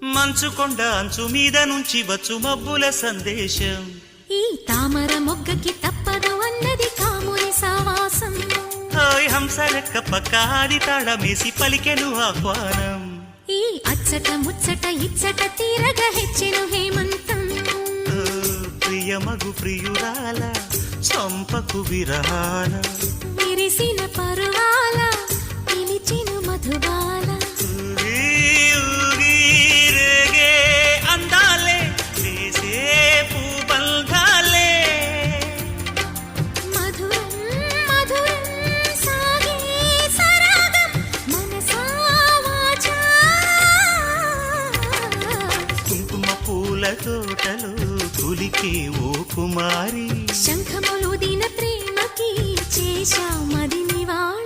మంచుకొండ అంచు మీద నుంచి వచ్చు మబ్బుల సందేశం. ఈ తామర మొగ్గకి తప్పదు అన్నది కాముని సావాసం. హాయ్ హంసరెక్క పక్కాది తాళమేసి పలికెను ఆహ్వానం. ఈ అచ్చట ముచ్చట ఇచ్చట తీరగా హెచ్చెను హేమంతం. ప్రియమగు ప్రియురాల చంపకు విరహాల విరిసిన పరువాల పిలిచెను మధుబాల. రేగే అందాలే వేసే పూబంధాలే మధురం మధురం సాగే సరాగం మనసా వాచా. కుంకుమ పూల తోటలో కులికే ఓ కుమారి. శంఖములు దిన ప్రేమకి చేశా మదినివాడి.